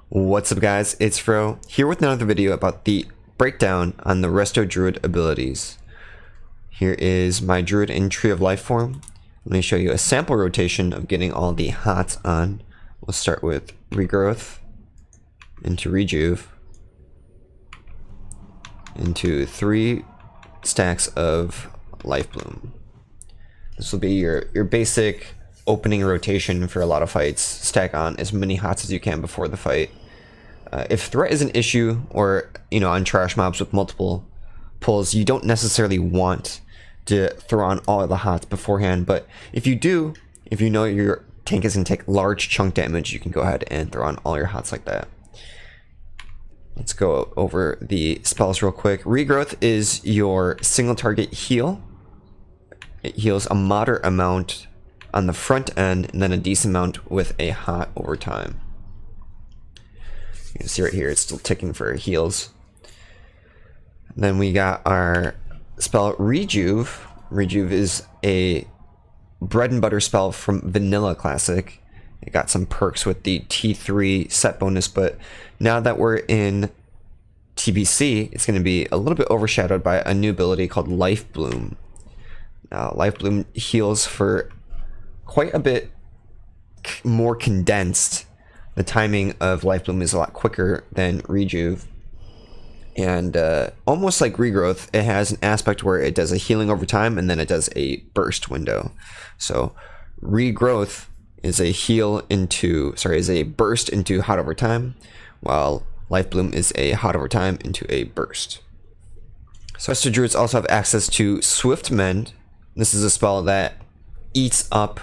What's up guys, it's Fro, here with another video about the breakdown on the Resto Druid abilities. Here is my Druid in Tree of Life form. Let me show you a sample rotation of getting all the hots on. We'll start with Regrowth, into Rejuve, into 3 stacks of Life Bloom. This will be your basic opening rotation for a lot of fights. Stack on as many hots as you can before the fight. If threat is an issue, or on trash mobs with multiple pulls, you don't necessarily want to throw on all of the hots beforehand, but if you do, if you know your tank is going to take large chunk damage, you can go ahead and throw on all your hots like that. Let's go over the spells real quick. Regrowth is your single target heal. It heals a moderate amount on the front end and then a decent amount with a hot over time. You can see right here it's still ticking for heals. And then we got our spell Rejuve. Rejuve is a bread and butter spell from Vanilla Classic. It got some perks with the T3 set bonus, but now that we're in TBC, it's going to be a little bit overshadowed by a new ability called Life Bloom. Now, Life Bloom heals for quite a bit more condensed. The timing of Life Bloom is a lot quicker than Rejuve. And almost like Regrowth, it has an aspect where it does a healing over time and then it does a burst window. So Regrowth is a burst into hot over time, while Life Bloom is a hot over time into a burst. So Resto Druids also have access to Swift Mend. This is a spell that eats up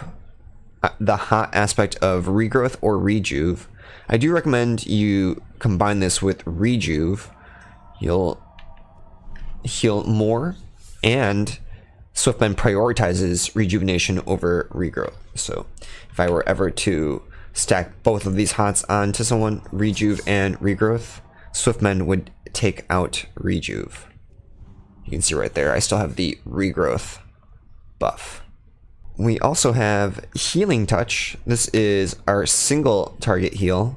the hot aspect of Regrowth or Rejuve. I do recommend you combine this with Rejuve. You'll heal more, and Swiftmend prioritizes rejuvenation over regrowth. So if I were ever to stack both of these hots onto someone, Rejuve and Regrowth, Swiftmend would take out Rejuve. You can see right there, I still have the Regrowth buff. We also have Healing Touch. This is our single target heal.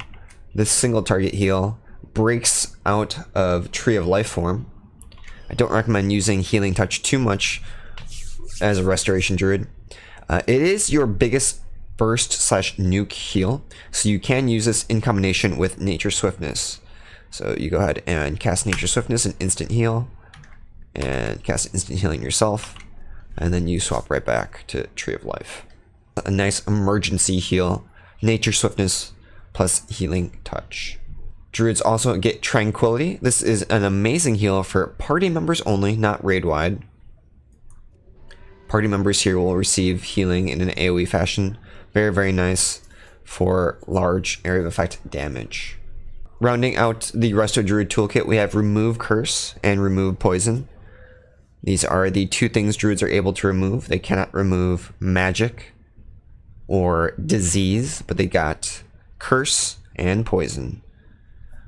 This single target heal breaks out of Tree of Life form. I don't recommend using Healing Touch too much as a Restoration Druid. It is your biggest burst / nuke heal, so you can use this in combination with Nature Swiftness. So you go ahead and cast Nature Swiftness and instant heal, and cast instant healing yourself, and then you swap right back to Tree of Life. A nice emergency heal, Nature Swiftness plus Healing Touch. Druids also get Tranquility. This is an amazing heal for party members only, not raid-wide. Party members here will receive healing in an AoE fashion. Very, very nice for large area of effect damage. Rounding out the Resto Druid toolkit, we have Remove Curse and Remove Poison. These are the 2 things Druids are able to remove. They cannot remove magic or disease, but they got Curse and Poison.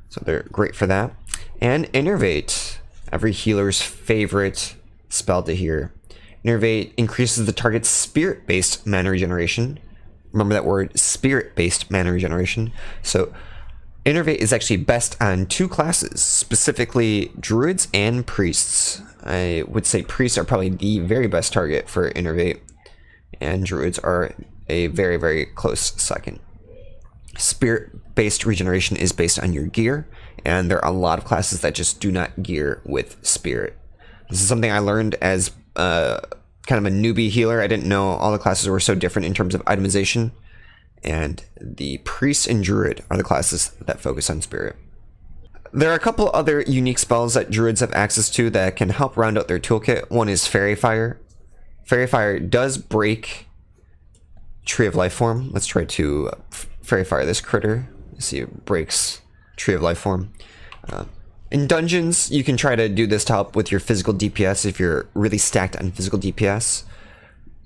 So they're great for that. And Innervate, every healer's favorite spell to hear. Innervate increases the target's spirit-based mana regeneration. Remember that word, spirit-based mana regeneration. So Innervate is actually best on 2 classes, specifically Druids and Priests. I would say Priests are probably the very best target for Innervate, and Druids are a very, very close second. Spirit-based regeneration is based on your gear, and there are a lot of classes that just do not gear with Spirit. This is something I learned as kind of a newbie healer. I didn't know all the classes were so different in terms of itemization, and the Priest and Druid are the classes that focus on Spirit. There are a couple other unique spells that Druids have access to that can help round out their toolkit. One is Fairy Fire. Fairy Fire does break Tree of Life form. Let's try to Fairy Fire this critter. See, it breaks Tree of Life form. In dungeons, you can try to do this to help with your physical DPS if you're really stacked on physical DPS.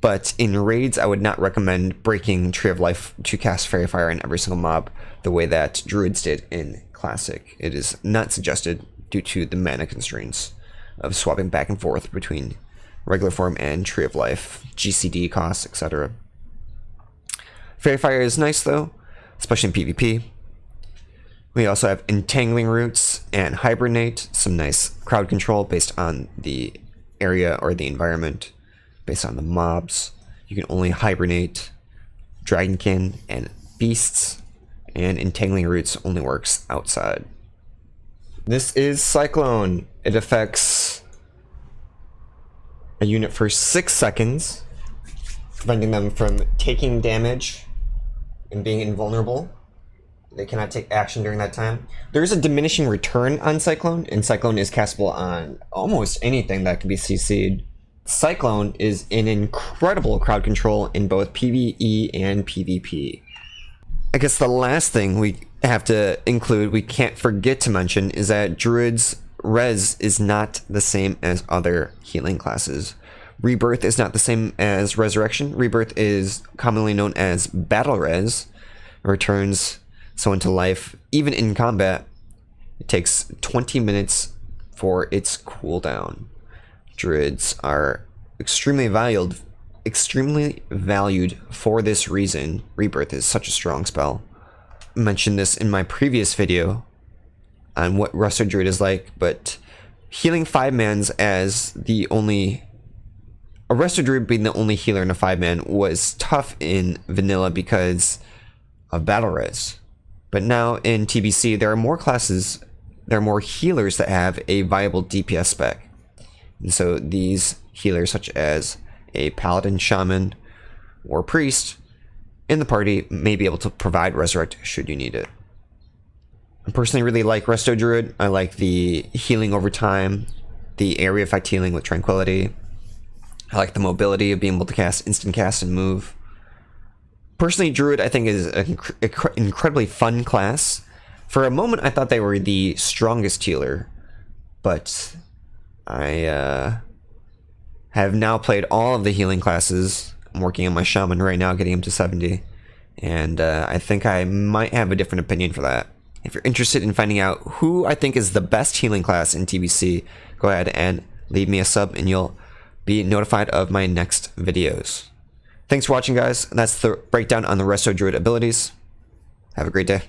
But in raids, I would not recommend breaking Tree of Life to cast Fairy Fire on every single mob the way that Druids did in Classic. It is not suggested due to the mana constraints of swapping back and forth between regular form and Tree of Life, GCD costs, etc. Fairy Fire is nice though, especially in PvP. We also have Entangling Roots and Hibernate, some nice crowd control based on the area or the environment, based on the mobs. You can only hibernate Dragonkin and Beasts, and Entangling Roots only works outside. This is Cyclone. It affects a unit for 6 seconds, preventing them from taking damage and being invulnerable. They cannot take action during that time. There is a diminishing return on Cyclone, and Cyclone is castable on almost anything that can be CC'd. Cyclone is an incredible crowd control in both PvE and PvP. I guess the last thing we have to include, we can't forget to mention, is that Druid's res is not the same as other healing classes. Rebirth is not the same as Resurrection. Rebirth is commonly known as Battle Res. It returns someone to life, even in combat. It takes 20 minutes for its cooldown. Druids are extremely valued for this reason. Rebirth is such a strong spell. I mentioned this in my previous video on what Resto Druid is like, but healing 5-mans as the only... A Resto Druid being the only healer in a 5-man was tough in vanilla because of Battle Res. But now in TBC, there are more classes, there are more healers that have a viable DPS spec. And so these healers, such as a Paladin, Shaman, or Priest, in the party may be able to provide Resurrect should you need it. I personally really like Resto Druid. I like the healing over time, the area effect healing with Tranquility. I like the mobility of being able to cast instant cast and move. Personally, Druid I think is an incredibly fun class. For a moment I thought they were the strongest healer, but I have now played all of the healing classes. I'm working on my Shaman right now, getting him to 70, and I think I might have a different opinion for that. If you're interested in finding out who I think is the best healing class in TBC, go ahead and leave me a sub and you'll be notified of my next videos. Thanks for watching, guys. That's the breakdown on the Resto Druid abilities. Have a great day.